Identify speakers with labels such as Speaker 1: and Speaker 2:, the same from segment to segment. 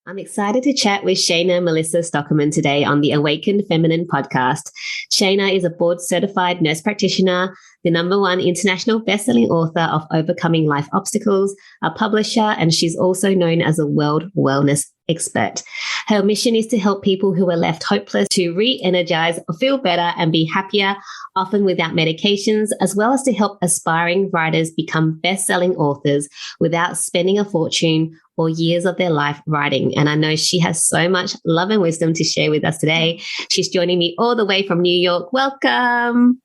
Speaker 1: I'm excited to chat with Shayna Melissa Stockman today on the Awakened Feminine podcast. Shayna is a board-certified nurse practitioner, the #1 international best-selling author of Overcoming Life Obstacles, a publisher, and she's also known as a world wellness expert. Her mission is to help people who are left hopeless to re-energize, feel better, and be happier, often without medications, as well as to help aspiring writers become best-selling authors without spending a fortune or years of their life writing. And I know she has so much love and wisdom to share with us today. She's joining me all the way from New York. Welcome.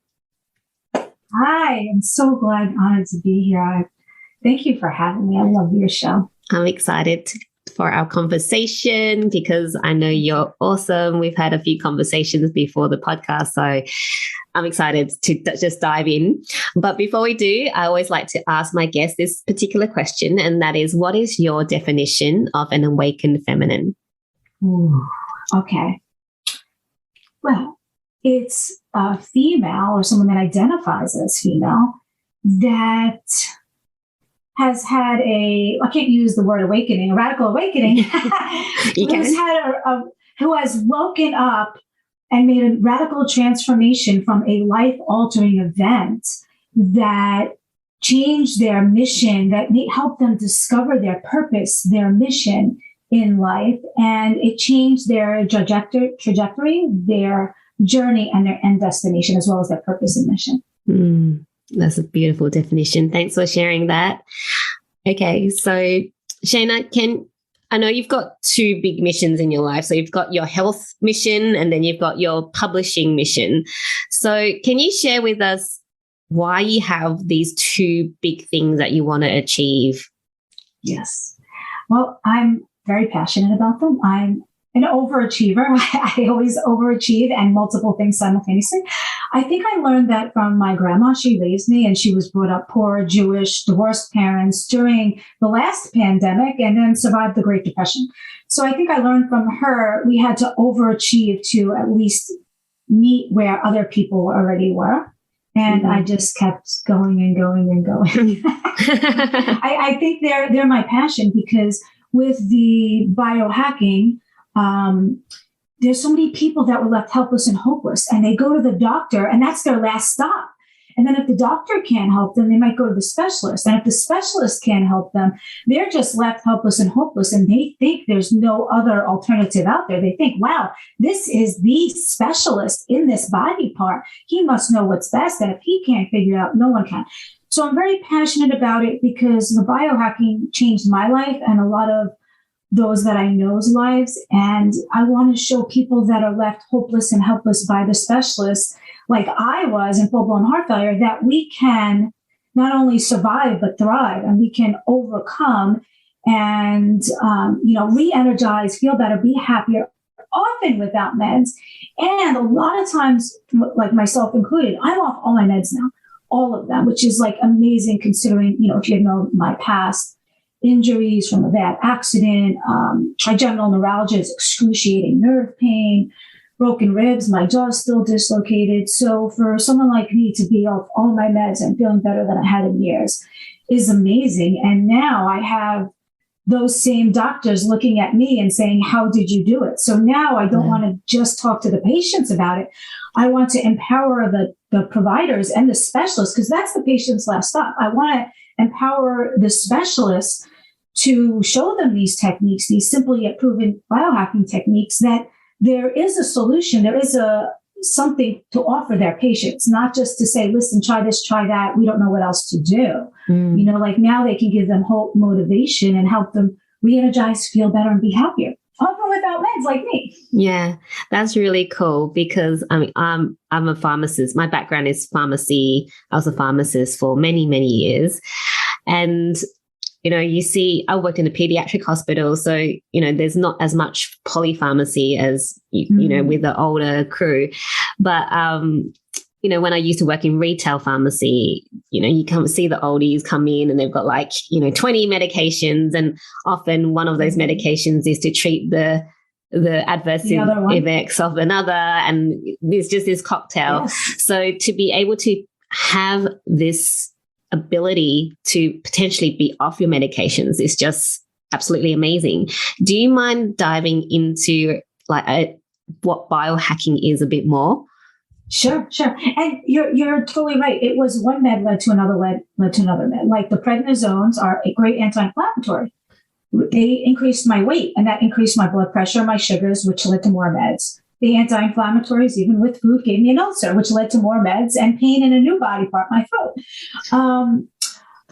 Speaker 2: Hi, I'm so glad and honored to be here. Thank you for having me. I love your show.
Speaker 1: I'm excited for our conversation because I know you're awesome. We've had a few conversations before the podcast, so I'm excited to just dive in. But before we do, I always like to ask my guests this particular question, and that is, what is your definition of an awakened feminine?
Speaker 2: Ooh, okay. Well, it's a female or someone that identifies as female that has had I can't use the word awakening, a radical awakening, who has woken up and made a radical transformation from a life-altering event that changed their mission, that helped them discover their purpose, their mission in life, and it changed their trajectory, their journey, and their end destination, as well as their purpose and mission.
Speaker 1: That's a beautiful definition. Thanks for sharing that. Okay, so Shayna, I know you've got two big missions in your life. So you've got your health mission and then you've got your publishing mission. So can you share with us why you have these two big things that you want to achieve?
Speaker 2: Yes. Well, I'm very passionate about them. I'm an overachiever. I always overachieve and multiple things simultaneously. I think I learned that from my grandma. She raised me and she was brought up poor, Jewish, divorced parents during the last pandemic and then survived the Great Depression. So I think I learned from her, we had to overachieve to at least meet where other people already were. And I just kept going and going and going. I think they're my passion because with the biohacking, there's so many people that were left helpless and hopeless, and they go to the doctor and that's their last stop. And then if the doctor can't help them, they might go to the specialist. And if the specialist can't help them, they're just left helpless and hopeless. And they think there's no other alternative out there. They think, wow, this is the specialist in this body part. He must know what's best. And if he can't figure it out, no one can. So I'm very passionate about it because the biohacking changed my life and a lot of those that I know's lives. And I want to show people that are left hopeless and helpless by the specialists, like I was in full-blown heart failure, that we can not only survive, but thrive, and we can overcome and, re-energize, feel better, be happier, often without meds. And a lot of times, like myself included, I'm off all my meds now, all of them, which is like amazing considering, if you know my past injuries from a bad accident, trigeminal neuralgia is excruciating nerve pain, broken ribs, my jaw's still dislocated. So for someone like me to be off all my meds and feeling better than I had in years is amazing. And now I have those same doctors looking at me and saying, how did you do it? So now I don't want to just talk to the patients about it. I want to empower the providers and the specialists, because that's the patient's last stop. I want to empower the specialists to show them these techniques, these simple yet proven biohacking techniques, that there is a solution, there is something to offer their patients, not just to say, listen, try this, try that. We don't know what else to do. Like now they can give them hope, motivation, and help them re-energize, feel better, and be happier, often without meds like me.
Speaker 1: Yeah, that's really cool because I'm a pharmacist. My background is pharmacy. I was a pharmacist for many, many years. And you see, I worked in a pediatric hospital, so, there's not as much polypharmacy as, with the older crew. But, when I used to work in retail pharmacy, you come see the oldies come in and they've got 20 medications. And often one of those medications is to treat the adverse effects of another. And there's just this cocktail. Yes. So to be able to have this ability to potentially be off your medications is just absolutely amazing. Do you mind diving into what biohacking is a bit more?
Speaker 2: Sure. And you're totally right. It was one med led to another led to another med. Like the prednisones are a great anti-inflammatory. They increased my weight, and that increased my blood pressure, my sugars, which led to more meds. The anti-inflammatories, even with food, gave me an ulcer, which led to more meds and pain in a new body part, my throat.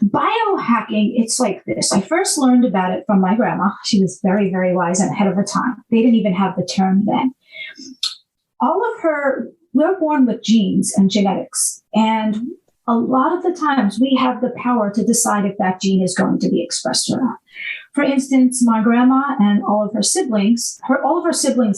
Speaker 2: Biohacking, it's like this. I first learned about it from my grandma. She was very, very wise and ahead of her time. They didn't even have the term then. We're born with genes and genetics. And a lot of the times we have the power to decide if that gene is going to be expressed or not. For instance, my grandma and all of her siblings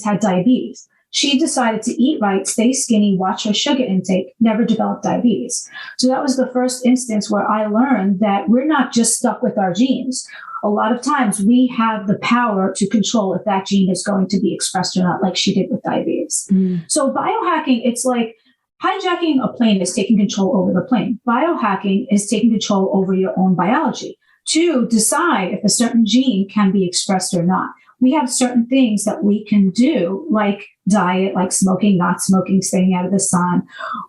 Speaker 2: had diabetes. She decided to eat right, stay skinny, watch her sugar intake, never develop diabetes. So that was the first instance where I learned that we're not just stuck with our genes. A lot of times we have the power to control if that gene is going to be expressed or not, like she did with diabetes. So biohacking, it's like hijacking a plane is taking control over the plane. Biohacking is taking control over your own biology to decide if a certain gene can be expressed or not. We have certain things that we can do, like diet, like smoking, not smoking, staying out of the sun,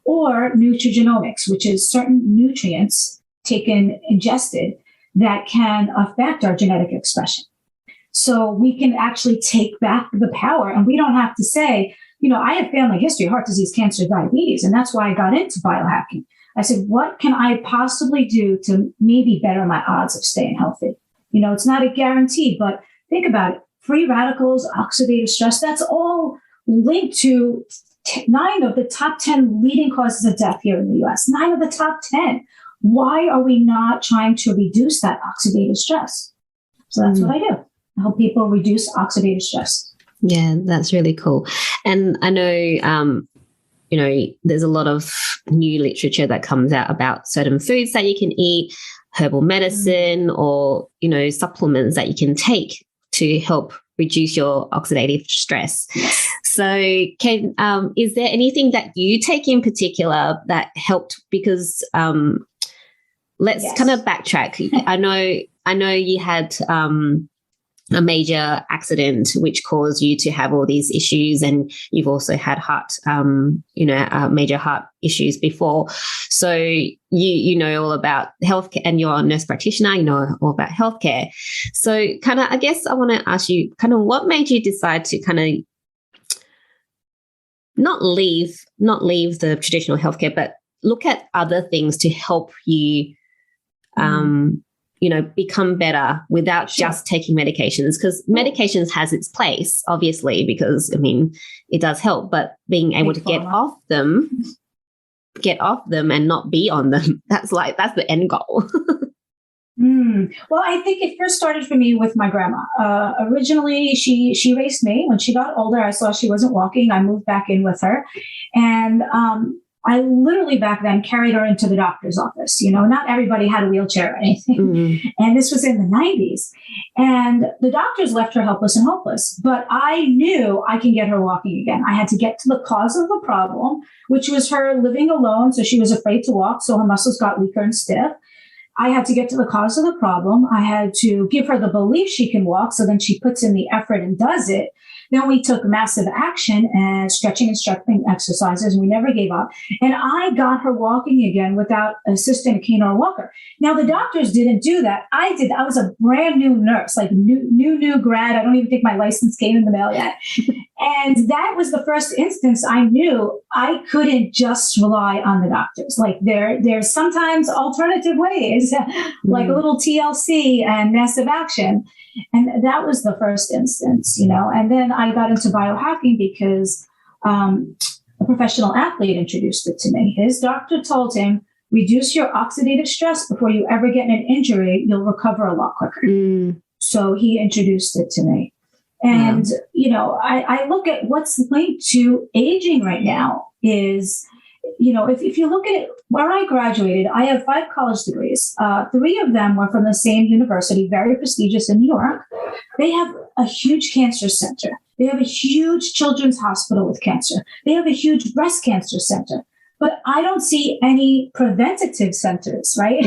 Speaker 2: or nutrigenomics, which is certain nutrients ingested that can affect our genetic expression. So we can actually take back the power, and we don't have to say, I have family history, heart disease, cancer, diabetes, and that's why I got into biohacking. I said, what can I possibly do to maybe better my odds of staying healthy? It's not a guarantee, but think about it. Free radicals, oxidative stress, that's all linked to 9 of the top 10 leading causes of death here in the US. 9 of the top 10. Why are we not trying to reduce that oxidative stress? So that's what I do. I help people reduce oxidative stress.
Speaker 1: Yeah, that's really cool. And I know, there's a lot of new literature that comes out about certain foods that you can eat, herbal medicine, or, supplements that you can take to help reduce your oxidative stress.
Speaker 2: Yes.
Speaker 1: So is there anything that you take in particular that helped? Because let's kind of backtrack. I know you had a major accident which caused you to have all these issues, and you've also had major heart issues before. So you know all about healthcare, and you're a nurse practitioner, you know all about healthcare. So I guess I want to ask you what made you decide to not leave the traditional healthcare, but look at other things to help you become better without just taking medications, because medications has its place, obviously, because it does help, but being able to get off them and not be on them, that's the end goal.
Speaker 2: Well, I think it first started for me with my grandma. Originally, she raised me. When she got older, I saw she wasn't walking. I moved back in with her, and I literally back then carried her into the doctor's office. Not everybody had a wheelchair or anything. And this was in the 90s. And the doctors left her helpless and hopeless. But I knew I can get her walking again. I had to get to the cause of the problem, which was her living alone. So she was afraid to walk. So her muscles got weaker and stiff. I had to get to the cause of the problem. I had to give her the belief she can walk. So then she puts in the effort and does it. Then we took massive action and stretching and stretching exercises. And we never gave up. And I got her walking again without assistant, a cane, or a walker. Now, the doctors didn't do that. I did. I was a brand new nurse, like new grad. I don't even think my license came in the mail yet. And that was the first instance I knew I couldn't just rely on the doctors. Like there's sometimes alternative ways, like a little TLC and massive action. And that was the first instance, and then I got into biohacking because a professional athlete introduced it to me. His doctor told him, reduce your oxidative stress before you ever get an injury. You'll recover a lot quicker. So he introduced it to me. And, I look at what's linked to aging right now is, if you look at it, where I graduated, I have 5 college degrees. 3 of them were from the same university, very prestigious in New York. They have a huge cancer center. They have a huge children's hospital with cancer. They have a huge breast cancer center. But I don't see any preventative centers, right?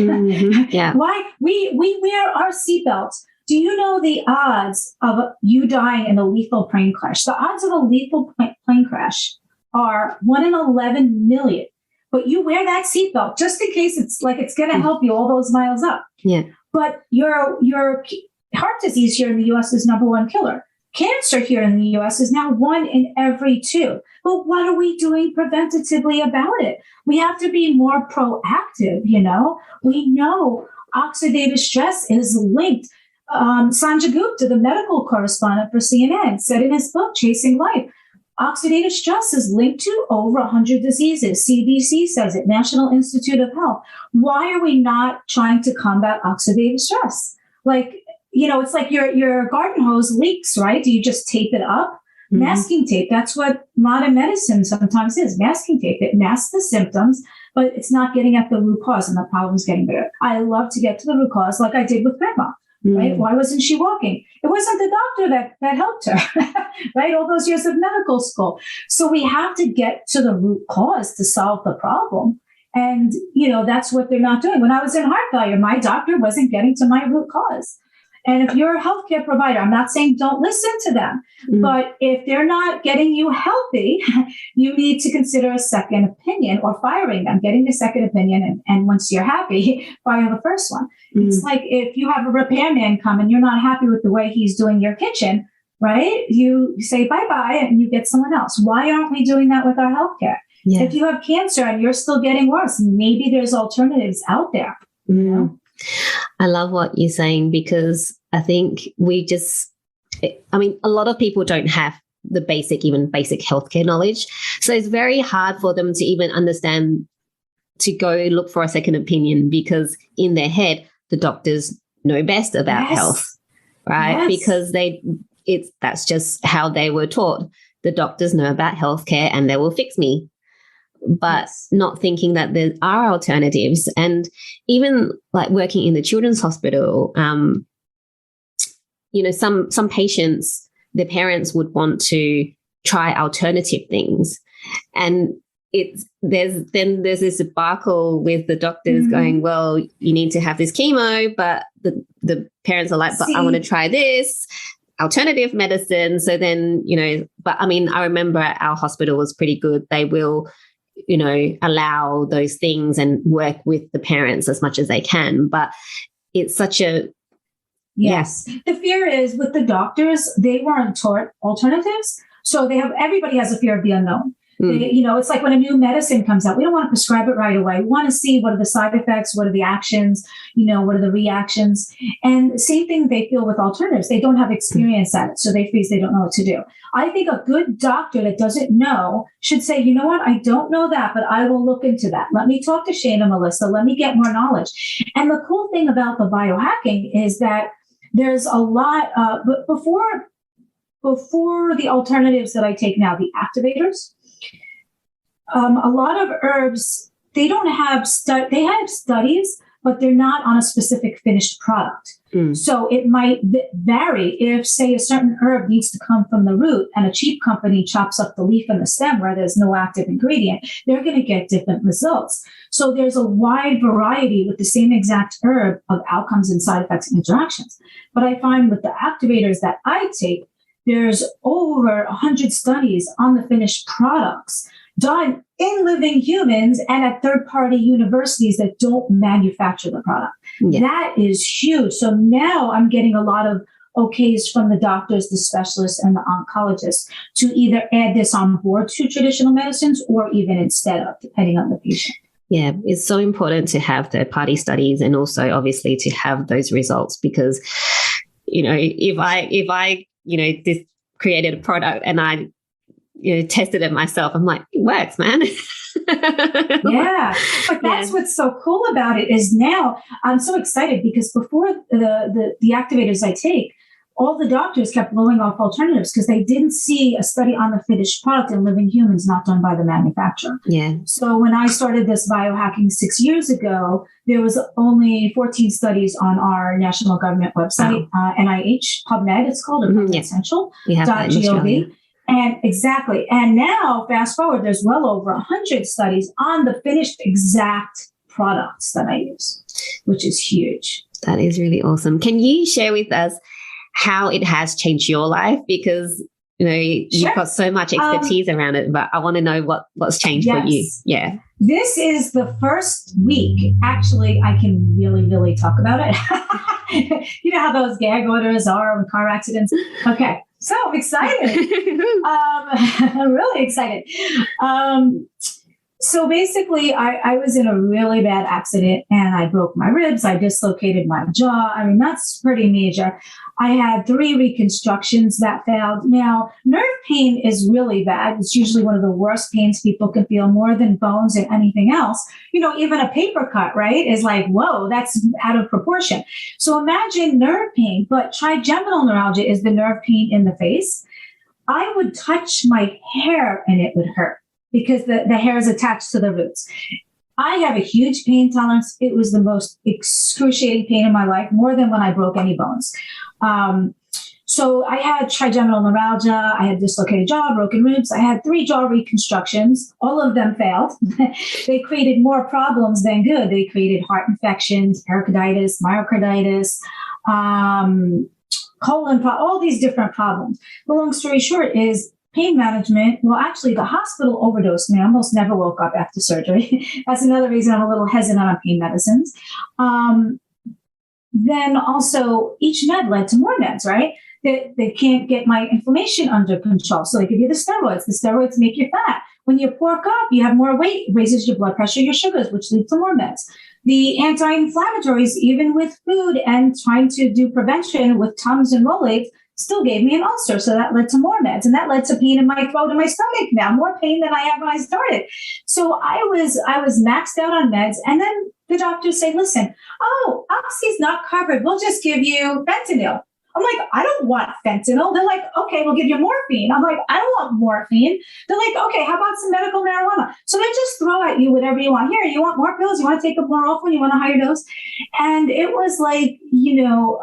Speaker 1: Yeah.
Speaker 2: Why? We wear our seatbelts. Do you know the odds of you dying in a lethal plane crash? The odds of a lethal plane crash are 1 in 11 million. But you wear that seatbelt just in case it's going to help you all those miles up.
Speaker 1: Yeah.
Speaker 2: But your heart disease here in the U.S. is number one killer. Cancer here in the U.S. is now 1 in every 2. But what are we doing preventatively about it? We have to be more proactive, We know oxidative stress is linked. Sanjay Gupta, the medical correspondent for CNN, said in his book, Chasing Life, oxidative stress is linked to over 100 diseases. CDC says it, National Institute of Health. Why are we not trying to combat oxidative stress? It's like your garden hose leaks, right? Do you just tape it up? Mm-hmm. Masking tape, that's what modern medicine sometimes is. Masking tape, it masks the symptoms, but it's not getting at the root cause and the problem's getting bigger. I love to get to the root cause like I did with grandma, right? Why wasn't she walking? It wasn't the doctor that helped her, right? All those years of medical school. So we have to get to the root cause to solve the problem. And, that's what they're not doing. When I was in heart failure, my doctor wasn't getting to my root cause. And if you're a healthcare provider, I'm not saying don't listen to them, but if they're not getting you healthy, you need to consider a second opinion or firing them, getting a second opinion. And once you're happy, fire the first one. It's like if you have a repairman come and you're not happy with the way he's doing your kitchen, right? You say bye-bye and you get someone else. Why aren't we doing that with our healthcare? Yeah. If you have cancer and you're still getting worse, maybe there's alternatives out there.
Speaker 1: I love what you're saying, because I think a lot of people don't have the basic healthcare knowledge. So it's very hard for them to even understand to go look for a second opinion, because in their head, the doctors know best about health, right? Because that's just how they were taught. The doctors know about healthcare and they will fix me. But not thinking that there are alternatives. And even like working in the children's hospital, some patients, their parents would want to try alternative things. And there's this debacle with the doctors going, well, you need to have this chemo, but the parents are like, but I want to try this alternative medicine. So then, I remember our hospital was pretty good. They will allow those things and work with the parents as much as they can. But it's such a...
Speaker 2: Yes. The fear is with the doctors, they weren't taught alternatives. So everybody has a fear of the unknown. It's like when a new medicine comes out, we don't want to prescribe it right away. We want to see what are the side effects, what are the actions, what are the reactions. And the same thing they feel with alternatives. They don't have experience at it, so they freeze, they don't know what to do. I think a good doctor that doesn't know should say, you know what, I don't know that, but I will look into that. Let me talk to Shayna, Melissa. Let me get more knowledge. And the cool thing about the biohacking is that there's a lot, before the alternatives that I take now, the activators, a lot of herbs, they don't have they have studies, but they're not on a specific finished product. So it might vary if, say, a certain herb needs to come from the root and a cheap company chops up the leaf and the stem where there's no active ingredient, they're going to get different results. So there's a wide variety with the same exact herb of outcomes and side effects and interactions. But I find with the activators that I take, there's over 100 studies on the finished products done in living humans and at third-party universities that don't manufacture the product. Yeah. That is huge. So now I'm getting a lot of okays from the doctors, the specialists, and the oncologists to either add this on board to traditional medicines or even instead of, depending on the patient.
Speaker 1: Yeah, it's so important to have third-party studies and also obviously to have those results, because, if I this created a product and I tested it myself, I'm like, it works, man.
Speaker 2: Yeah. But that's what's so cool about it is now I'm so excited because before the activators I take, all the doctors kept blowing off alternatives because they didn't see a study on the finished product in living humans not done by the manufacturer.
Speaker 1: Yeah.
Speaker 2: So when I started this biohacking 6 years ago, there was only 14 studies on our national government website, NIH, PubMed, it's called, or PubMedCentral.gov. And exactly. And now, fast forward, there's well over 100 studies on the finished exact products that I use, which is huge.
Speaker 1: That is really awesome. Can you share with us how it has changed your life? Because, you've got so much expertise around it, but I want to know what's changed for you. Yeah.
Speaker 2: This is the first week. Actually, I can really, really talk about it. You know how those gag orders are with car accidents? Okay. So I'm excited. I'm really excited. So basically, I was in a really bad accident and I broke my ribs. I dislocated my jaw. I mean, that's pretty major. I had 3 reconstructions that failed. Now, nerve pain is really bad. It's usually one of the worst pains people can feel, more than bones and anything else. Even a paper cut, right, is like, whoa, that's out of proportion. So imagine nerve pain, but trigeminal neuralgia is the nerve pain in the face. I would touch my hair and it would hurt, because the hair is attached to the roots. I have a huge pain tolerance. It was the most excruciating pain in my life, more than when I broke any bones. So I had trigeminal neuralgia. I had dislocated jaw, broken ribs. I had 3 jaw reconstructions. All of them failed. They created more problems than good. They created heart infections, pericarditis, myocarditis, colon, all these different problems. The long story short is, pain management, well, actually, the hospital overdosed me. I almost never woke up after surgery. That's another reason I'm a little hesitant on pain medicines. Then also, each med led to more meds, right? They can't get my inflammation under control. So they give you the steroids. The steroids make you fat. When you pork up, you have more weight, raises your blood pressure, your sugars, which leads to more meds. The anti-inflammatories, even with food and trying to do prevention with Tums and Rolaids, still gave me an ulcer. So that led to more meds, and that led to pain in my throat and my stomach now, more pain than I had when I started. So I was maxed out on meds. And then the doctors say, listen, oxy's not covered. We'll just give you fentanyl. I'm like, I don't want fentanyl. They're like, okay, we'll give you morphine. I'm like, I don't want morphine. They're like, okay, how about some medical marijuana? So they just throw at you whatever you want. Here, you want more pills? You want to take up more often? You want a higher dose? And it was like,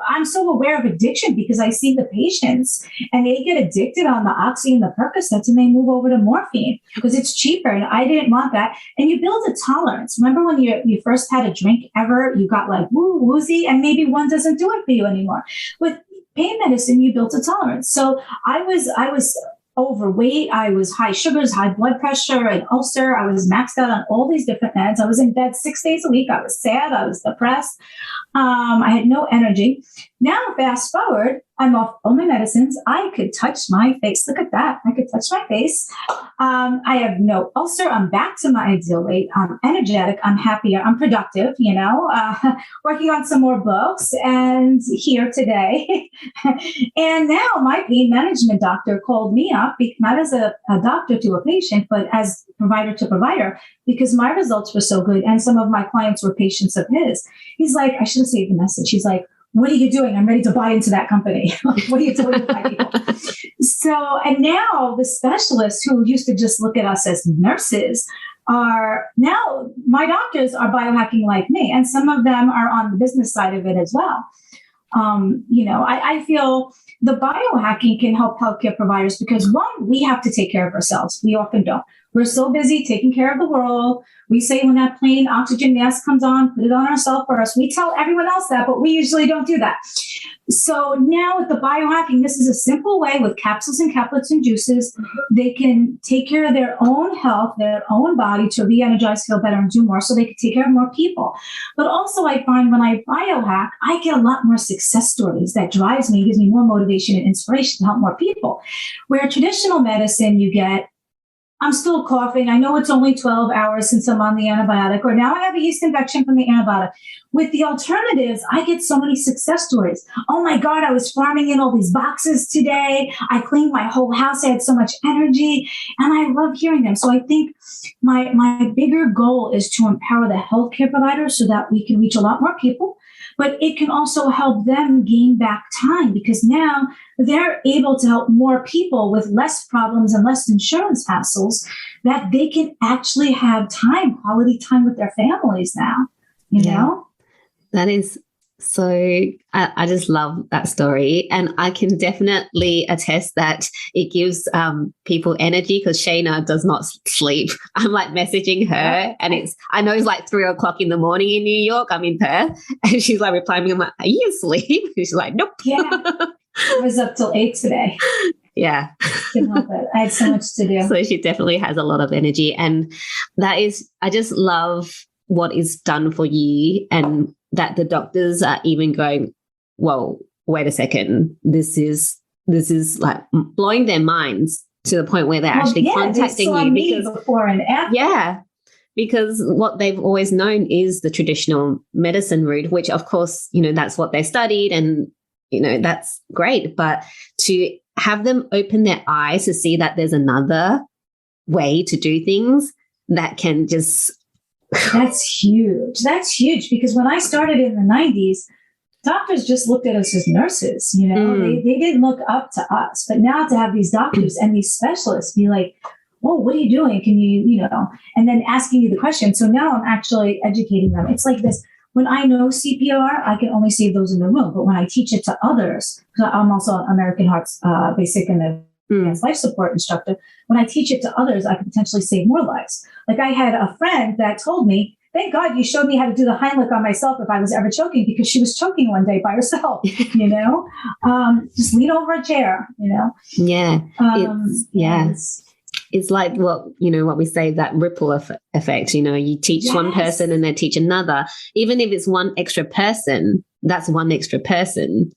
Speaker 2: I'm so aware of addiction because I see the patients and they get addicted on the oxy and the Percocets and they move over to morphine because it's cheaper. And I didn't want that. And you build a tolerance. Remember when you first had a drink ever, you got like woozy, and maybe one doesn't do it for you anymore. With pain medicine, you built a tolerance. So I was overweight. I was high sugars, high blood pressure, an ulcer. I was maxed out on all these different meds. I was in bed 6 days a week. I was sad. I was depressed. I had no energy. Now, fast forward, I'm off all my medicines. I could touch my face. Look at that. I could touch my face. I have no ulcer. I'm back to my ideal weight. I'm energetic. I'm happier. I'm productive, working on some more books and here today. And now my pain management doctor called me up, not as a doctor to a patient, but as provider to provider, because my results were so good. And some of my clients were patients of his. He's like, I should have saved the message. He's like, what are you doing? I'm ready to buy into that company. What are you doing by people? So, and now the specialists who used to just look at us as nurses are now, my doctors are biohacking like me. And some of them are on the business side of it as well. I feel the biohacking can help healthcare providers because, one, we have to take care of ourselves. We often don't. We're so busy taking care of the world. We say when that plain oxygen mask comes on, put it on ourselves first. We tell everyone else that, but we usually don't do that. So now with the biohacking, this is a simple way with capsules and caplets and juices. They can take care of their own health, their own body to re-energize, feel better, and do more so they can take care of more people. But also I find when I biohack, I get a lot more success stories that drives me, gives me more motivation and inspiration to help more people. Where traditional medicine, you get, I'm still coughing. I know it's only 12 hours since I'm on the antibiotic, or now I have a yeast infection from the antibiotic. With the alternatives, I get so many success stories. Oh my God, I was farming in all these boxes today. I cleaned my whole house. I had so much energy, and I love hearing them. So I think my bigger goal is to empower the healthcare providers so that we can reach a lot more people. But it can also help them gain back time because now they're able to help more people with less problems and less insurance hassles, that they can actually have time, quality time with their families now, you know?
Speaker 1: That is So I just love that story. And I can definitely attest that it gives people energy because Shayna does not sleep. I'm like messaging her and I know it's like 3:00 in the morning in New York. I'm in Perth. And she's like replying me, I'm like, are you asleep? And she's like, nope.
Speaker 2: Yeah. I was up till 8 today.
Speaker 1: Yeah.
Speaker 2: Couldn't help it. I had so much to do.
Speaker 1: So she definitely has a lot of energy. And I just love what is done for you, and that the doctors are even going, well, wait a second, this is like blowing their minds to the point where they're actually contacting you because
Speaker 2: before and after.
Speaker 1: Yeah, because what they've always known is the traditional medicine route, which of course, that's what they studied and, that's great. But to have them open their eyes to see that there's another way to do things that can just...
Speaker 2: That's huge. That's huge because when I started in the 90s, doctors just looked at us as nurses, they didn't look up to us. But now to have these doctors and these specialists be like, oh, what are you doing? Can you, and then asking you the question. So now I'm actually educating them. It's like this. When I know CPR, I can only save those in the room. But when I teach it to others, because I'm also an American Heart's basic and advanced life support instructor, when I teach it to others, I could potentially save more lives. Like I had a friend that told me, thank God you showed me how to do the Heimlich on myself if I was ever choking, because she was choking one day by herself, just lean over a chair,
Speaker 1: Yeah. It's like what we say, that ripple effect, you teach one person and they teach another. Even if it's one extra person, that's one extra person.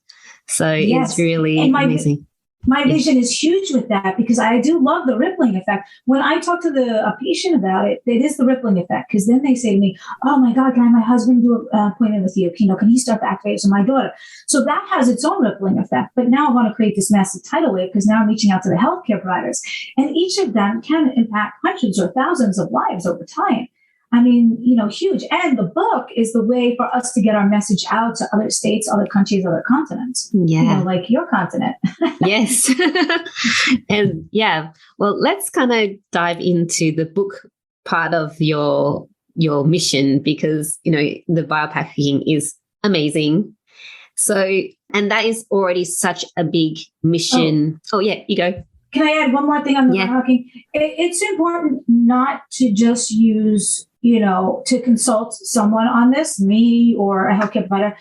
Speaker 1: So it's really amazing.
Speaker 2: My vision is huge with that because I do love the rippling effect. When I talk to a patient about it, it is the rippling effect because then they say to me, oh my God, can my husband do an appointment with you? Can he start the activators with my daughter? So that has its own rippling effect. But now I want to create this massive tidal wave because now I'm reaching out to the healthcare providers. And each of them can impact hundreds or thousands of lives over time. I mean, huge. And the book is the way for us to get our message out to other states, other countries, other continents.
Speaker 1: Yeah.
Speaker 2: Like your continent.
Speaker 1: Yes. And well, let's kind of dive into the book part of your mission because, the biohacking is amazing. So, and that is already such a big mission. Oh yeah, you go.
Speaker 2: Can I add one more thing on the biohacking? It's important not to just use, to consult someone on this, me or a healthcare provider.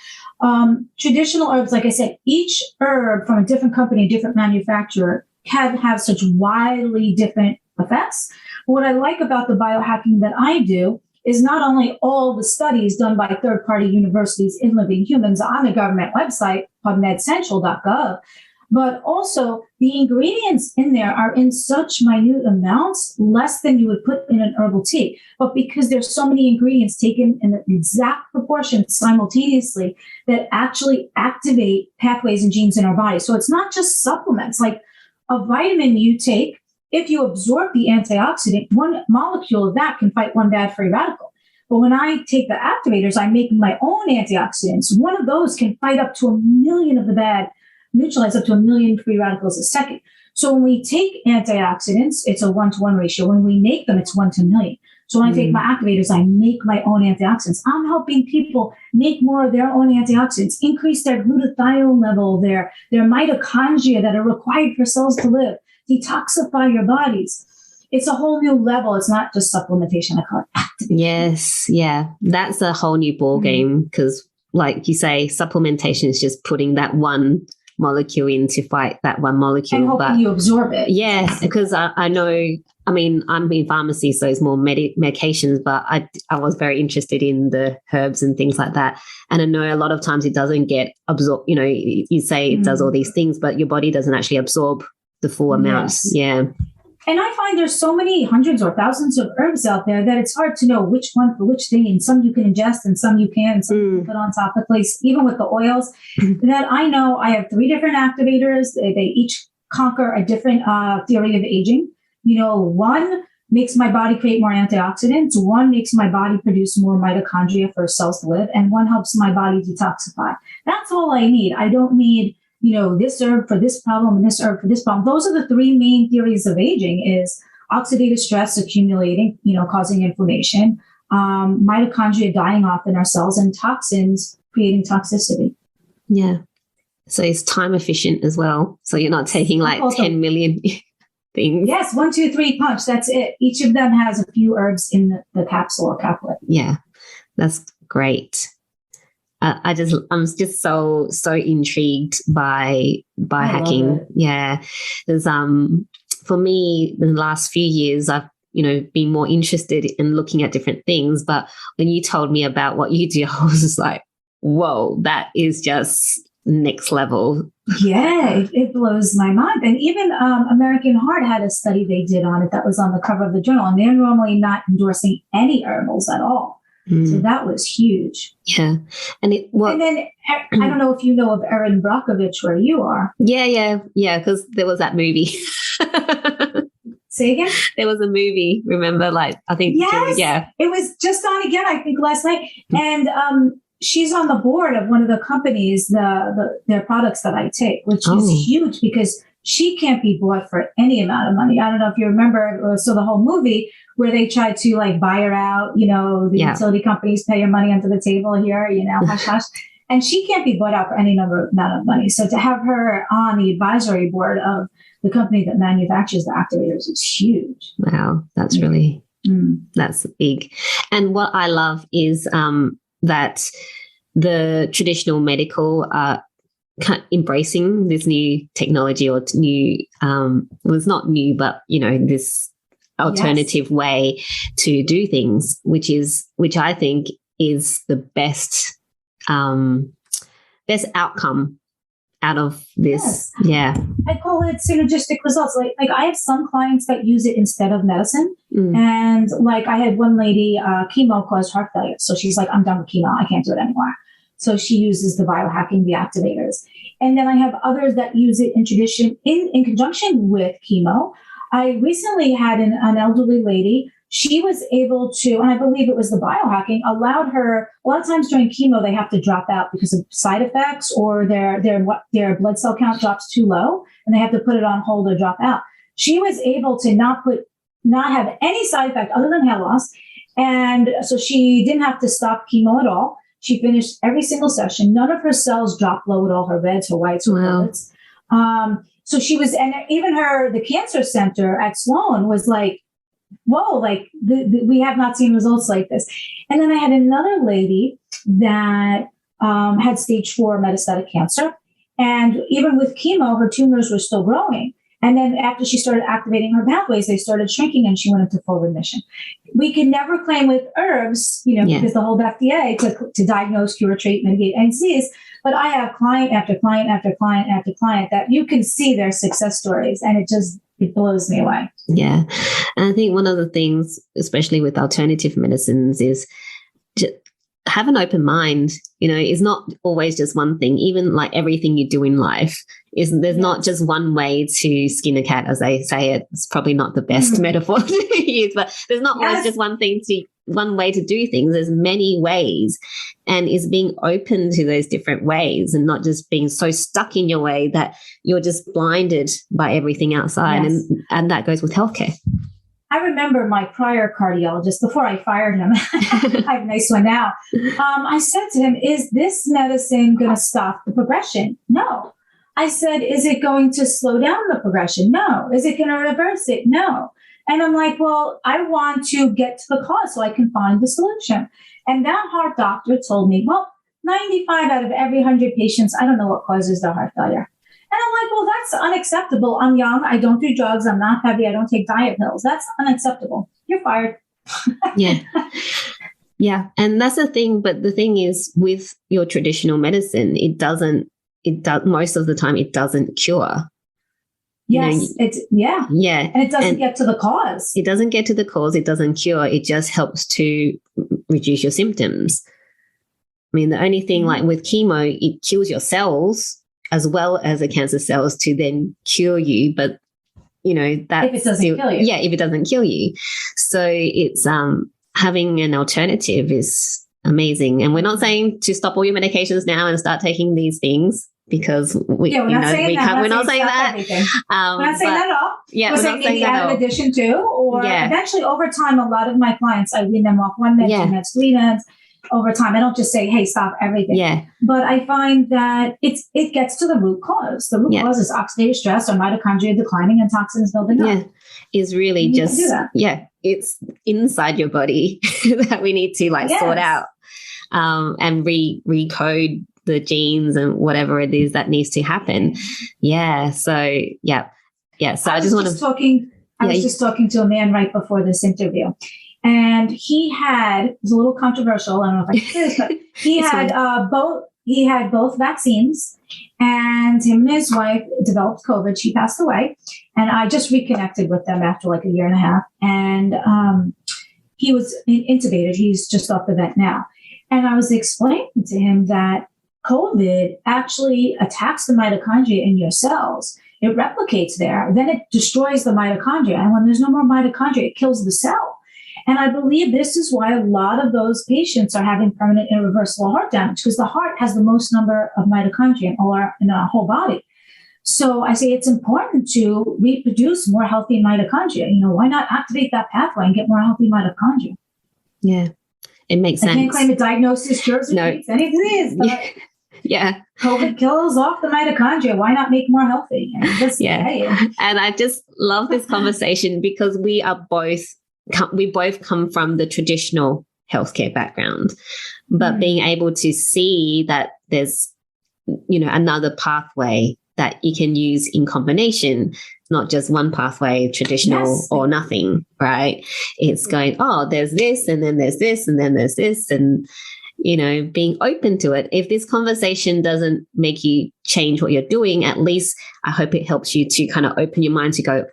Speaker 2: Traditional herbs, like I said, each herb from a different company, different manufacturer can have such widely different effects. What I like about the biohacking that I do is not only all the studies done by third-party universities in living humans on the government website, PubMedCentral.gov, but also the ingredients in there are in such minute amounts, less than you would put in an herbal tea. But because there's so many ingredients taken in the exact proportion simultaneously that actually activate pathways and genes in our body. So it's not just supplements. Like a vitamin you take, if you absorb the antioxidant, one molecule of that can fight one bad free radical. But when I take the activators, I make my own antioxidants. One of those can fight up to 1 million of the bad, neutralize up to 1 million free radicals a second. So when we take antioxidants, it's a 1-to-1 ratio. When we make them, it's 1 to 1,000,000. So when I take my activators, I make my own antioxidants. I'm helping people make more of their own antioxidants, increase their glutathione level, their mitochondria that are required for cells to live, detoxify your bodies. It's a whole new level. It's not just supplementation. I call it activation.
Speaker 1: Yes. Yeah. That's a whole new ball game because like you say, supplementation is just putting that one molecule in to fight that one molecule.
Speaker 2: And hoping you absorb it.
Speaker 1: Yes, because I know, I'm in pharmacy, so it's more medications, but I was very interested in the herbs and things like that. And I know a lot of times it doesn't get absorbed. You say it does all these things, but your body doesn't actually absorb the full amounts. Yeah.
Speaker 2: And I find there's so many hundreds or thousands of herbs out there that it's hard to know which one for which thing. And some you can ingest and some you can, and some you can put on topically, even with the oils. That I know I have 3 different activators. They each conquer a different theory of aging. One makes my body create more antioxidants. One makes my body produce more mitochondria for cells to live. And one helps my body detoxify. That's all I need. I don't need this herb for this problem and this herb for this problem. Those are the 3 main theories of aging: is oxidative stress accumulating, causing inflammation, mitochondria dying off in our cells, and toxins creating toxicity.
Speaker 1: Yeah. So it's time efficient as well. So you're not taking like 10 million things.
Speaker 2: Yes, 1, 2, 3 punch. That's it. Each of them has a few herbs in the capsule or caplet.
Speaker 1: Yeah, that's great. I'm just so intrigued by biohacking. Yeah, there's for me in the last few years I've been more interested in looking at different things. But when you told me about what you do, I was just like, whoa, that is just next level.
Speaker 2: Yeah, it blows my mind. And even American Heart had a study they did on it that was on the cover of the journal, and they're normally not endorsing any herbals at all. So that was huge.
Speaker 1: Yeah. And then
Speaker 2: I don't know if you know of Erin Brockovich where you are.
Speaker 1: Yeah, because there was that movie.
Speaker 2: Say again?
Speaker 1: There was a movie, remember? Like, I think.
Speaker 2: Yes.
Speaker 1: Yeah.
Speaker 2: It was just on again, I think, last night. And she's on the board of one of the companies, their products that I take, which is huge because she can't be bought for any amount of money. I don't know if you remember, so the whole movie where they tried to like buy her out, the utility companies pay your money under the table here, hush, hush. And she can't be bought out for any amount of money. So to have her on the advisory board of the company that manufactures the activators is huge.
Speaker 1: Wow, that's really, that's big. And what I love is that the traditional medical are embracing this new technology or new, it's not new, but, this alternative way to do things, which I think is the best outcome out of this.
Speaker 2: Yes.
Speaker 1: Yeah.
Speaker 2: I call it synergistic results. Like I have some clients that use it instead of medicine. And like I had one lady, chemo caused heart failure. So she's like, I'm done with chemo. I can't do it anymore. So she uses the biohacking, the activators. And then I have others that use it in conjunction with chemo. I recently had an elderly lady. She was able to, and I believe it was the biohacking, allowed her, a lot of times during chemo, they have to drop out because of side effects or their blood cell count drops too low and they have to put it on hold or drop out. She was able to not have any side effect other than hair loss. And so she didn't have to stop chemo at all. She finished every single session. None of her cells dropped low at all, her reds, her whites, her platelets. So she was, and even the cancer center at Sloan was like, whoa, like we have not seen results like this. And then I had another lady that had stage 4 metastatic cancer. And even with chemo, her tumors were still growing. And then after she started activating her pathways, they started shrinking and she went into full remission. We can never claim with herbs, because the whole FDA to diagnose, cure, treat, mitigate any disease. But I have client after client after client after client that you can see their success stories, and it blows me away.
Speaker 1: Yeah. And I think one of the things, especially with alternative medicines, is have an open mind. It's not always just one thing. Even like everything you do in life there's not just one way to skin a cat, as they say. It's probably not the best metaphor to use, but there's not always just one way to do things. There's many ways, and is being open to those different ways and not just being so stuck in your way that you're just blinded by everything outside.
Speaker 2: Yes.
Speaker 1: And that goes with healthcare.
Speaker 2: I remember my prior cardiologist, before I fired him, I have a nice one now. I said to him, is this medicine going to stop the progression? No. I said, is it going to slow down the progression? No. Is it going to reverse it? No. And I'm like, well, I want to get to the cause so I can find the solution. And that heart doctor told me, well, 95 out of every 100 patients, I don't know what causes their heart failure. And I'm like, well, that's unacceptable. I'm young. I don't do drugs. I'm not heavy. I don't take diet pills. That's unacceptable. You're fired.
Speaker 1: Yeah. Yeah. And that's the thing. But the thing is, with your traditional medicine, most of the time, it doesn't cure.
Speaker 2: Yes. Yeah. And it doesn't get to the cause.
Speaker 1: It doesn't get to the cause. It doesn't cure. It just helps to reduce your symptoms. I mean, the only thing like with chemo, it kills your cells as well as the cancer cells to then cure you. But, that
Speaker 2: if it doesn't kill you.
Speaker 1: Yeah, if it doesn't kill you. So it's having an alternative is amazing. And we're not saying to stop all your medications now and start taking these things, because we're not saying that.
Speaker 2: We're not saying that at all.
Speaker 1: Yeah,
Speaker 2: we're saying maybe add an addition to, or eventually over time, a lot of my clients, I wean them off one med, two meds, 3 meds. over time. I don't just say, hey, stop everything.
Speaker 1: Yeah.
Speaker 2: But I find that it gets to the root cause. The root cause is oxidative stress or mitochondria declining and toxins building up.
Speaker 1: Yeah. Is really just, it's inside your body that we need to sort out and recode the genes and whatever it is that needs to happen. Yeah. So, yeah. So I just want to...
Speaker 2: I was just talking to a man right before this interview, and it was a little controversial. I don't know if I can say this, but he had both vaccines, and him and his wife developed COVID. She passed away, and I just reconnected with them after a year and a half, and he was intubated. He's just off the vent now. And I was explaining to him that COVID actually attacks the mitochondria in your cells. It replicates there. Then it destroys the mitochondria. And when there's no more mitochondria, it kills the cell. And I believe this is why a lot of those patients are having permanent irreversible heart damage, because the heart has the most number of mitochondria in our whole body. So I say it's important to reproduce more healthy mitochondria. Why not activate that pathway and get more healthy mitochondria?
Speaker 1: Yeah, it makes sense.
Speaker 2: I can't claim a diagnosis cures or treats any disease, but COVID kills off the mitochondria. Why not make more healthy?
Speaker 1: And I just love this conversation because we both come from the traditional healthcare background, but being able to see that there's, another pathway that you can use in combination, not just one pathway, traditional or nothing, right? It's going, there's this, and then there's this, and then there's this, and being open to it. If this conversation doesn't make you change what you're doing, at least I hope it helps you to kind of open your mind to go,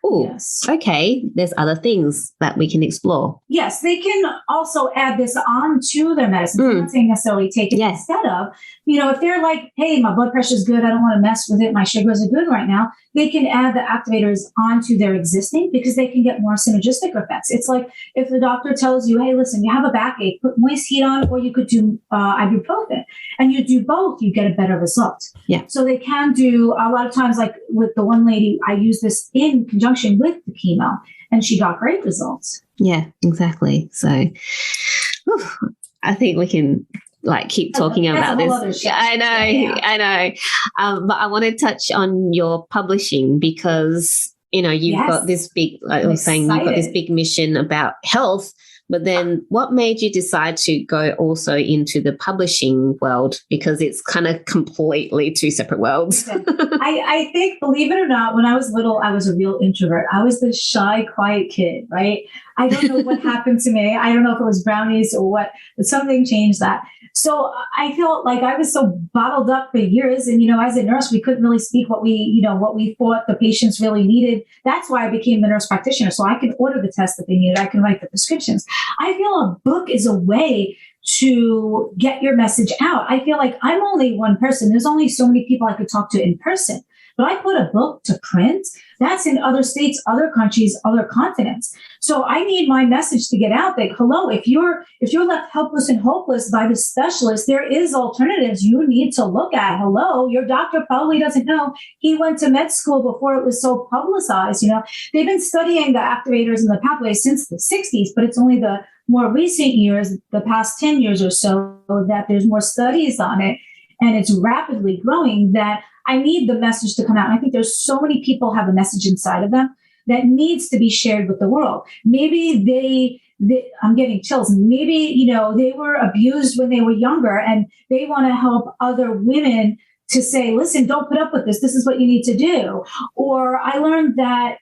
Speaker 1: okay, there's other things that we can explore.
Speaker 2: Yes, they can also add this on to their medicine. I'm not saying necessarily take it instead of, if they're like, hey, my blood pressure is good, I don't want to mess with it, my sugars are good right now, they can add the activators onto their existing because they can get more synergistic effects. It's like if the doctor tells you, hey, listen, you have a backache, put moist heat on, or you could do ibuprofen, and you do both, you get a better result.
Speaker 1: Yeah.
Speaker 2: So they can do a lot of times, like with the one lady, I use this in conjunction with the chemo, and she got great results.
Speaker 1: Yeah, exactly. So I think we can keep talking about this. I know. But I want to touch on your publishing because, you've got this big, I was saying, you've got this big mission about health. But then what made you decide to go also into the publishing world? Because it's kind of completely two separate worlds.
Speaker 2: I think, believe it or not, when I was little, I was a real introvert. I was the shy, quiet kid, right? I don't know what happened to me. I don't know if it was brownies or what, but something changed that. So I felt like I was so bottled up for years. And, as a nurse, we couldn't really speak what we thought the patients really needed. That's why I became the nurse practitioner. So I can order the tests that they needed. I can write the prescriptions. I feel a book is a way to get your message out. I feel like I'm only one person. There's only so many people I could talk to in person. But I put a book to print. That's in other states, other countries, other continents. So I need my message to get out that, hello, if you're left helpless and hopeless by the specialist, there is alternatives you need to look at. Hello, your doctor probably doesn't know. He went to med school before it was so publicized. They've been studying the activators and the pathways since the 60s, but it's only the more recent years, the past 10 years or so, that there's more studies on it. And it's rapidly growing that I need the message to come out. And I think there's so many people have a message inside of them that needs to be shared with the world. Maybe they I'm getting chills. Maybe, they were abused when they were younger and they want to help other women to say, listen, don't put up with this. This is what you need to do. Or I learned that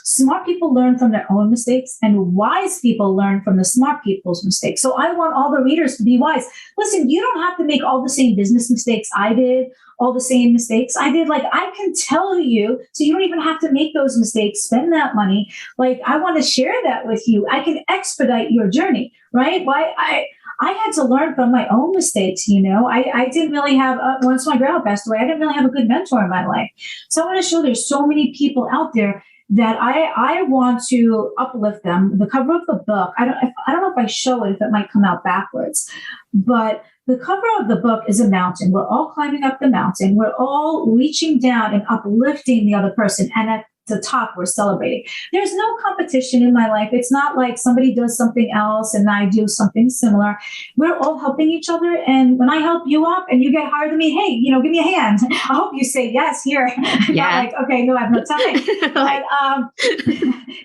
Speaker 2: smart people learn from their own mistakes and wise people learn from the smart people's mistakes. So I want all the readers to be wise. Listen, you don't have to make all the same business mistakes I did, all the same mistakes I did. I can tell you, so you don't even have to make those mistakes, spend that money. I want to share that with you. I can expedite your journey, right? I had to learn from my own mistakes. I didn't really have, once my grandma passed away, I didn't really have a good mentor in my life. So I want to show there's so many people out there that I want to uplift them. The cover of the book, I don't know if I show it, if it might come out backwards, but the cover of the book is a mountain. We're all climbing up the mountain. We're all reaching down and uplifting the other person. And at the top, we're celebrating. There's no competition in my life. It's not like somebody does something else and I do something similar. We're all helping each other. And when I help you up and you get higher than me, hey, give me a hand. I hope you say yes here.
Speaker 1: Yeah.
Speaker 2: Not like, okay, no, I have no time. But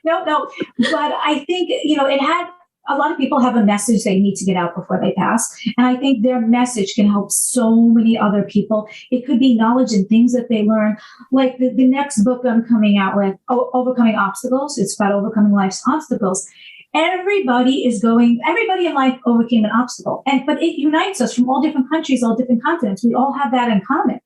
Speaker 2: no. But I think, it had, a lot of people have a message they need to get out before they pass. And I think their message can help so many other people. It could be knowledge and things that they learn. Like the next book I'm coming out with, Overcoming Obstacles. It's about overcoming life's obstacles. Everybody in life overcame an obstacle. But it unites us from all different countries, all different continents. We all have that in common.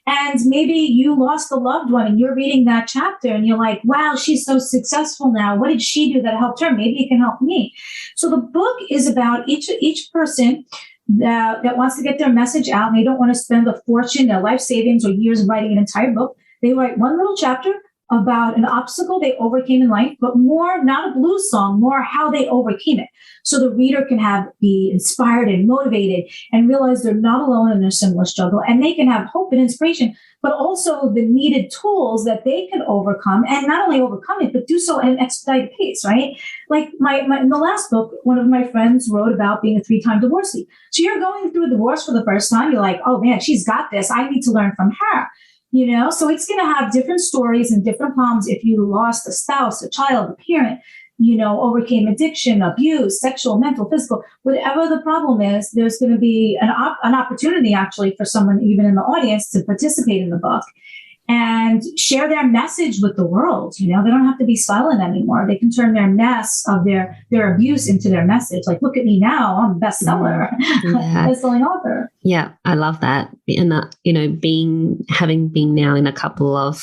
Speaker 2: And maybe you lost a loved one and you're reading that chapter and you're like, wow, she's so successful now. What did she do that helped her? Maybe it can help me. So the book is about each person that wants to get their message out, and they don't want to spend a fortune, their life savings, or years writing an entire book. They write one little chapter about an obstacle they overcame in life, but more not a blues song, more how they overcame it. So the reader can be inspired and motivated and realize they're not alone in their similar struggle, and they can have hope and inspiration, but also the needed tools that they can overcome, and not only overcome it, but do so at an expedited pace, right? Like in the last book, one of my friends wrote about being a 3-time divorcee. So you're going through a divorce for the first time. You're like, oh man, she's got this. I need to learn from her. So it's going to have different stories and different problems. If you lost a spouse, a child, a parent, overcame addiction, abuse, sexual, mental, physical, whatever the problem is, there's going to be an opportunity actually for someone even in the audience to participate in the book and share their message with the world. They don't have to be silent anymore. They can turn their mess of their abuse into their message. Like, look at me now, I'm a bestseller, best-selling author.
Speaker 1: Yeah, I love that. And having been now in a couple of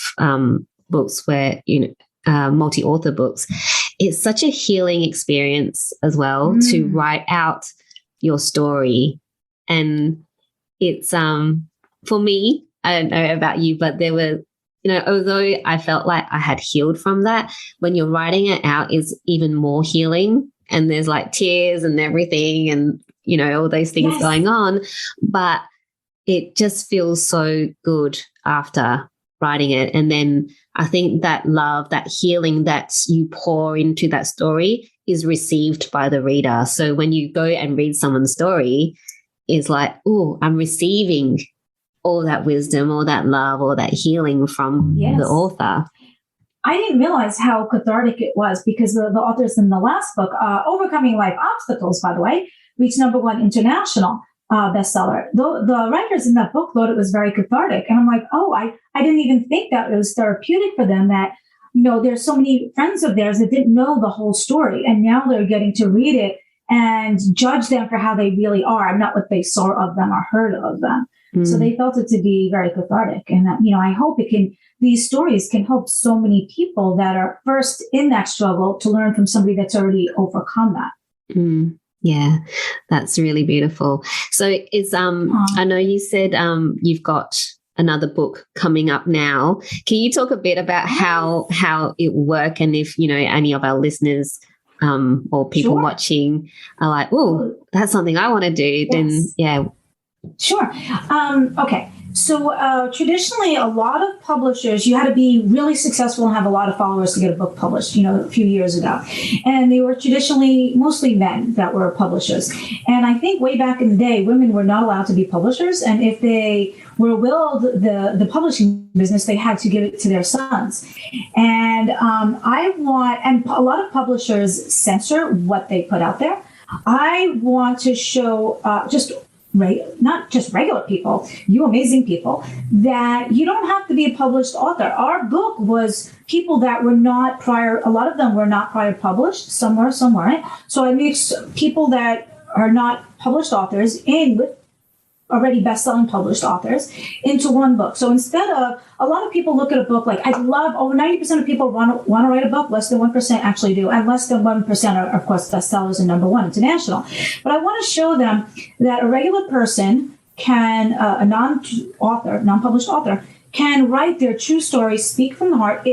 Speaker 1: books where multi-author books, it's such a healing experience as well to write out your story. And it's for me, I don't know about you, but there were, although I felt like I had healed from that, when you're writing it out is even more healing, and there's like tears and everything and, all those things going on, but it just feels so good after writing it. And then I think that love, that healing that you pour into that story is received by the reader. So when you go and read someone's story, it's like, oh, I'm receiving all that wisdom, all that love, all that healing from the author.
Speaker 2: I didn't realize how cathartic it was, because the authors in the last book, Overcoming Life Obstacles, by the way, reached #1 international bestseller. The writers in that book thought it was very cathartic. And I'm like, oh, I didn't even think that it was therapeutic for them, that, there's so many friends of theirs that didn't know the whole story. And now they're getting to read it and judge them for how they really are, not what they saw of them or heard of them. So they felt it to be very cathartic. And that, I hope these stories can help so many people that are first in that struggle to learn from somebody that's already overcome that.
Speaker 1: Yeah, that's really beautiful. So I know you said you've got another book coming up now. Can you talk a bit about how it will work, and if, any of our listeners or people watching are like, oh, that's something I want to do, then
Speaker 2: Sure. Okay. So traditionally, a lot of publishers, you had to be really successful and have a lot of followers to get a book published, a few years ago. And they were traditionally mostly men that were publishers. And I think way back in the day, women were not allowed to be publishers. And if they were willed the publishing business, they had to give it to their sons. And and a lot of publishers censor what they put out there. I want to show not just regular people, you amazing people, that you don't have to be a published author. Our book was people that were not prior, a lot of them were not prior published, some weren't. So I mixed people that are not published authors in with already best-selling published authors into one book. So instead of, a lot of people look at a book like, over 90% of people want to write a book, less than 1% actually do, and less than 1% are, of course, bestsellers and #1 international. But I want to show them that a regular person can, a non-published author, can write their true story, speak from the heart.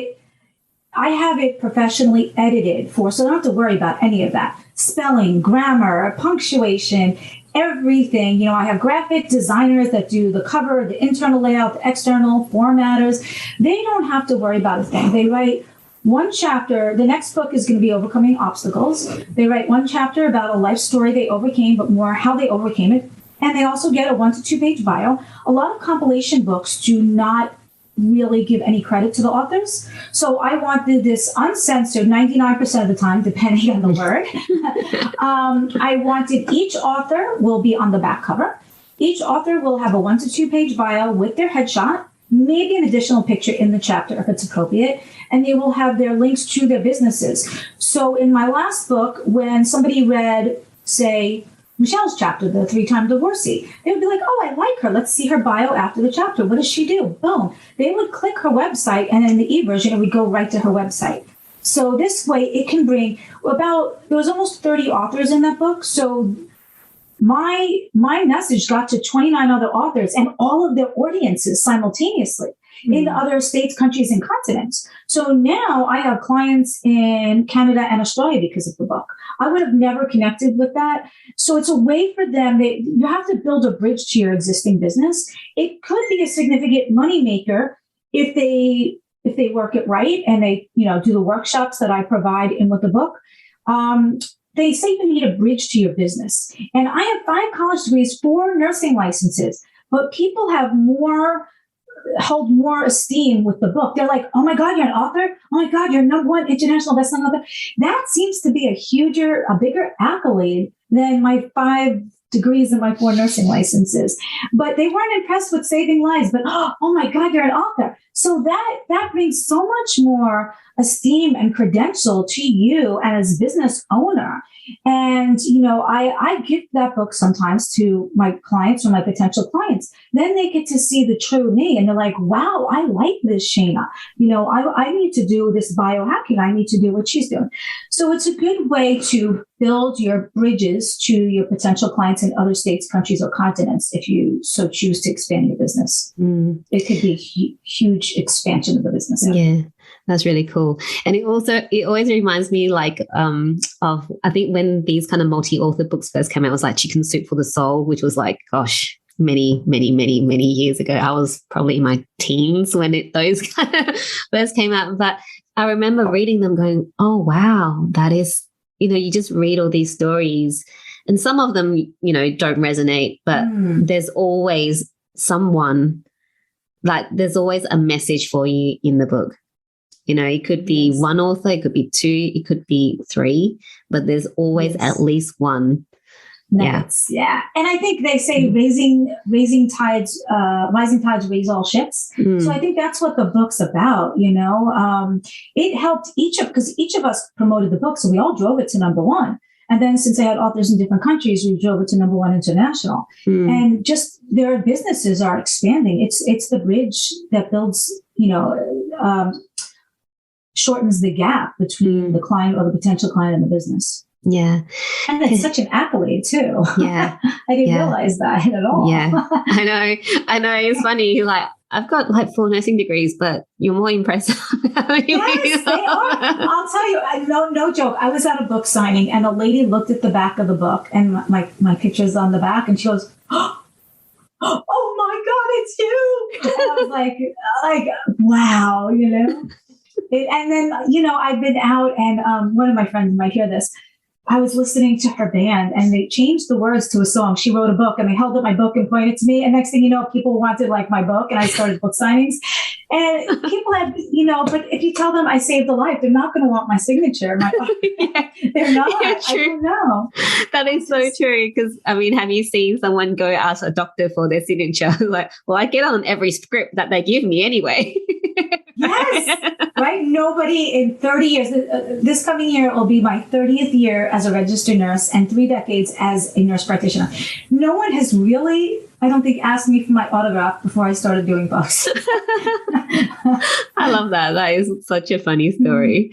Speaker 2: I have it professionally edited so I don't have to worry about any of that. Spelling, grammar, punctuation, everything. You know, I have graphic designers that do the cover, the internal layout, the external formatters. They don't have to worry about a thing. They write one chapter. The next book is going to be Overcoming Obstacles. They write one chapter about a life story they overcame, but more how they overcame it. And they also get a 1 to 2 page bio. A lot of compilation books do not really give any credit to the authors. So I wanted this uncensored 99% of the time, depending on the word. I wanted each author will be on the back cover. Each author will have a 1 to 2 page bio with their headshot, maybe an additional picture in the chapter if it's appropriate, and they will have their links to their businesses. So in my last book, when somebody read, say, Michelle's chapter, the 3-time divorcee, they would be like, oh, I like her. Let's see her bio after the chapter. What does she do? Boom. They would click her website, and in the e-version, it would go right to her website. So this way, it can bring there was almost 30 authors in that book. So my message got to 29 other authors and all of their audiences simultaneously in other states, countries, and continents. So now I have clients in Canada and Australia because of the book. I would have never connected with that. So it's a way for them. You have to build a bridge to your existing business. It could be a significant moneymaker if they work it right and they, do the workshops that I provide in with the book. They say you need a bridge to your business. And I have 5 college degrees, 4 nursing licenses, but people hold more esteem with the book. They're like, oh my God, you're an author? Oh my God, you're #1 international bestselling author. That seems to be a bigger accolade than my 5 degrees and my 4 nursing licenses. But they weren't impressed with saving lives, but oh my God, you're an author. So that brings so much more esteem and credential to you as a business owner. And, I give that book sometimes to my clients or my potential clients. Then they get to see the true me and they're like, wow, I like this, Shayna. I need to do this biohacking. I need to do what she's doing. So it's a good way to build your bridges to your potential clients in other states, countries, or continents if you so choose to expand your business. It could be a huge expansion of the business.
Speaker 1: Yeah. That's really cool. And it always reminds me of, I think when these kind of multi-author books first came out, it was like Chicken Soup for the Soul, which was like, gosh, many, many, many, many years ago. I was probably in my teens when those kind of first came out. But I remember reading them going, oh, wow, that is, you just read all these stories and some of them, don't resonate, but there's always there's always a message for you in the book. It could be one author, it could be 2, it could be 3, but there's always at least one.
Speaker 2: Nice. Yeah. And I think they say rising tides raise all ships. So I think that's what the book's about. It helped because each of us promoted the book. So we all drove it to #1. And then since I had authors in different countries, we drove it to #1 international. And just their businesses are expanding. It's the bridge that builds, shortens the gap between the client or the potential client and the business.
Speaker 1: Yeah.
Speaker 2: And it's such an accolade too.
Speaker 1: Yeah.
Speaker 2: I didn't realize that at all.
Speaker 1: Yeah. I know. It's funny. Like I've got 4 nursing degrees, but you're more impressive.
Speaker 2: Yes, they are. I'll tell you, no joke. I was at a book signing and a lady looked at the back of the book and my picture's on the back and she goes, oh my God, it's you. And I was like, wow, And then, I've been out and one of my friends might hear this. I was listening to her band and they changed the words to a song. She wrote a book and they held up my book and pointed to me. And next thing you know, people wanted my book and I started book signings. And people had, but if you tell them I saved a life, they're not going to want my signature. They're not. Yeah, true. I don't know.
Speaker 1: That is so true. Because, have you seen someone go ask a doctor for their signature? Like, well, I get on every script that they give me anyway.
Speaker 2: Yes. Right? Nobody in 30 years, this coming year will be my 30th year as a registered nurse and 3 decades as a nurse practitioner. No one has really, I don't think, asked me for my autograph before I started doing books.
Speaker 1: I love that. That is such a funny story.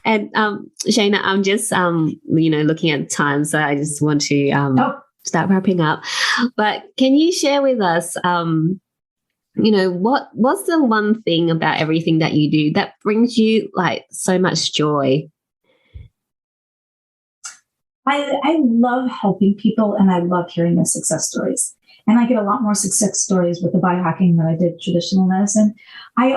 Speaker 1: And Shayna, I'm just, looking at time, so I just want to start wrapping up. But can you share with us, what's the one thing about everything that you do that brings you so much joy?
Speaker 2: I love helping people, and I love hearing their success stories. And I get a lot more success stories with the biohacking than I did traditional medicine. I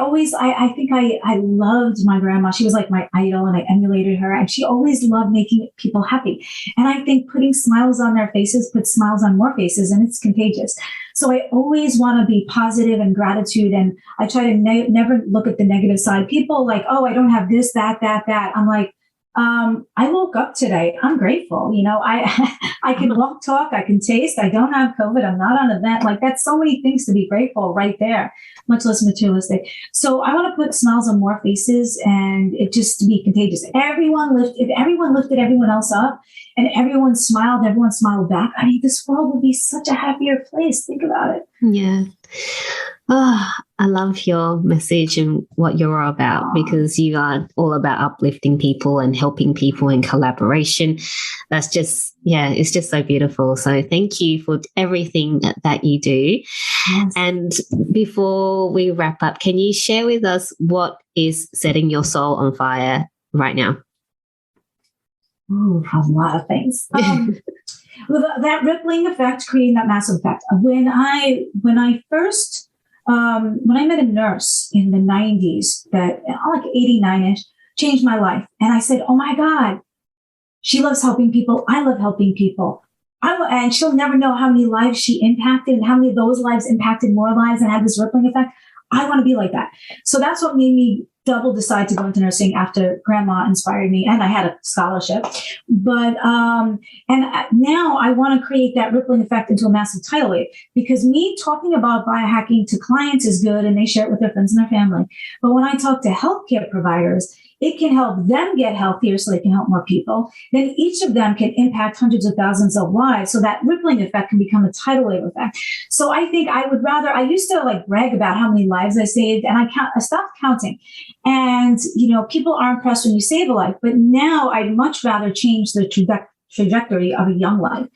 Speaker 2: think I loved my grandma. She was like my idol, and I emulated her. And she always loved making people happy. And I think putting smiles on their faces puts smiles on more faces, and it's contagious. So I always want to be positive and gratitude. And I try to never look at the negative side. People like, oh, I don't have this, that. I'm like, I woke up today. I'm grateful. I can walk, talk, I can taste. I don't have COVID. I'm not on a vent. Like, that's so many things to be grateful right there, much less materialistic. So I want to put smiles on more faces, and it just to be contagious. If everyone lifted everyone else up, and everyone smiled back, I mean, this world would be such a happier place. Think about it.
Speaker 1: Yeah. Oh, I love your message and what you're all about, because you are all about uplifting people and helping people in collaboration. That's just, it's just so beautiful. So thank you for everything that you do. Yes. And before we wrap up, can you share with us what is setting your soul on fire right now?
Speaker 2: Ooh, a lot of things. With that rippling effect, creating that massive effect. When I met a nurse in the 90s, that like 89-ish, changed my life. And I said, oh my God, she loves helping people. I love helping people. And she'll never know how many lives she impacted and how many of those lives impacted more lives and had this rippling effect. I want to be like that. So that's what made me double decide to go into nursing after grandma inspired me, and I had a scholarship. But and now I want to create that rippling effect into a massive tidal wave, because me talking about biohacking to clients is good, and they share it with their friends and their family. But when I talk to healthcare providers, it can help them get healthier so they can help more people. Then each of them can impact hundreds of thousands of lives. So that rippling effect can become a tidal wave effect. So I think I used to like brag about how many lives I saved, and I stopped counting. And, people are impressed when you save a life, but now I'd much rather change the trajectory of a young life.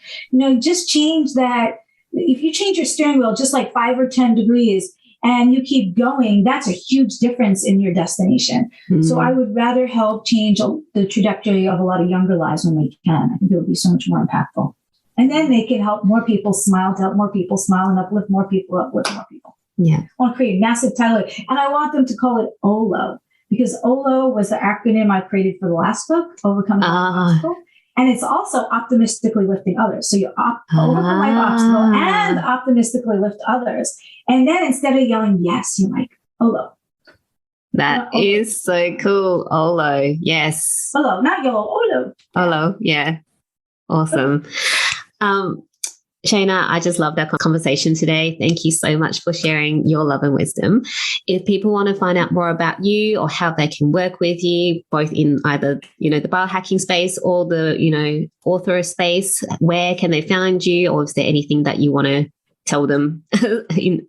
Speaker 2: Just change that. If you change your steering wheel just like 5 or 10 degrees, and you keep going, that's a huge difference in your destination. Mm-hmm. So I would rather help change the trajectory of a lot of younger lives when we can. I think it would be so much more impactful. And then they can help more people smile, to help more people smile, and uplift more people.
Speaker 1: Yeah.
Speaker 2: I want to create a massive title. And I want them to call it OLO, because OLO was the acronym I created for the last book, Overcoming Life Obstacle. And it's also optimistically lifting others. So you overcome life obstacle and optimistically lift others. And then instead of yelling yes, you're like, OLO.
Speaker 1: That is so cool. OLO. Yes.
Speaker 2: OLO, not YOLO, OLO.
Speaker 1: OLO. Yeah. Awesome. Shayna, I just love that conversation today. Thank you so much for sharing your love and wisdom. If people want to find out more about you or how they can work with you, both in either, the biohacking space or the, author space, where can they find you? Or is there anything that you want to tell them?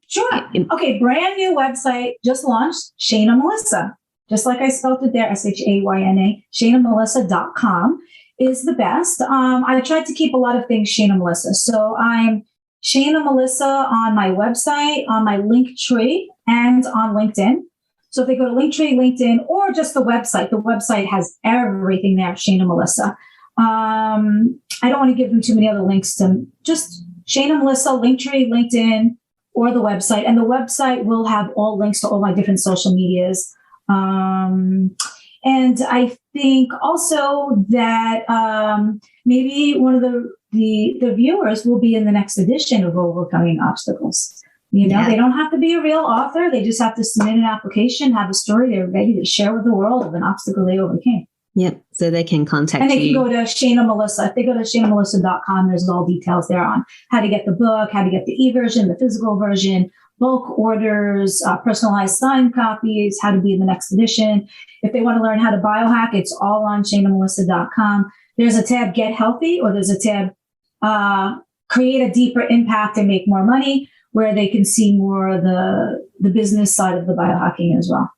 Speaker 2: Sure. Okay. Brand new website just launched, Shayna Melissa. Just like I spelled it there, SHAYNA, ShaynaMelissa.com. is the best. I tried to keep a lot of things Shayna Melissa. So I'm Shayna Melissa on my website, on my Linktree, and on LinkedIn. So if they go to Linktree, LinkedIn, or just the website has everything there, Shayna Melissa. I don't want to give them too many other links to just Shayna Melissa, Linktree, LinkedIn, or the website. And the website will have all links to all my different social medias. And I think also that maybe one of the viewers will be in the next edition of Overcoming Obstacles. They don't have to be a real author. They just have to submit an application, have a story they're ready to share with the world of an obstacle they overcame.
Speaker 1: Yep. So they can contact you.
Speaker 2: And they can go to Shayna Melissa. If they go to ShaynaMelissa.com, there's all details there on how to get the book, how to get the e-version, the physical version, bulk orders, personalized signed copies, how to be in the next edition. If they want to learn how to biohack, it's all on ShaynaMelissa.com. There's a tab, Get Healthy, or there's a tab, Create a Deeper Impact and Make More Money, where they can see more of the business side of the biohacking as well.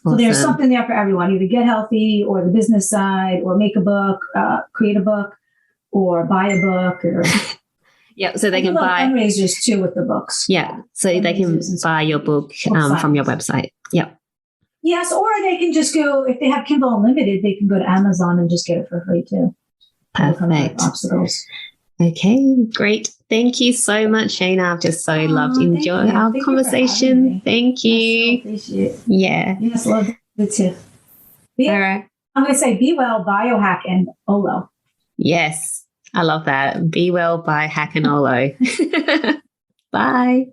Speaker 2: Awesome. So there's something there for everyone, either Get Healthy or the business side, or make a book, create a book, or buy a book, or...
Speaker 1: Yeah, so they can buy
Speaker 2: fundraisers too with the books.
Speaker 1: Yeah, so they can buy your book from your website. Yep.
Speaker 2: Yes, or they can just go, if they have Kindle Unlimited, they can go to Amazon and just get it for free too.
Speaker 1: Perfect.
Speaker 2: Obstacles.
Speaker 1: Okay, great. Thank you so much, Shayna. I've just so loved enjoying our conversation. Thank you.
Speaker 2: Yes, so appreciate it.
Speaker 1: Yeah.
Speaker 2: Yes, love it too.
Speaker 1: All right.
Speaker 2: I'm going to say be well, biohack, and OLO.
Speaker 1: Yes, I love that. Be well, biohack, and OLO. Bye.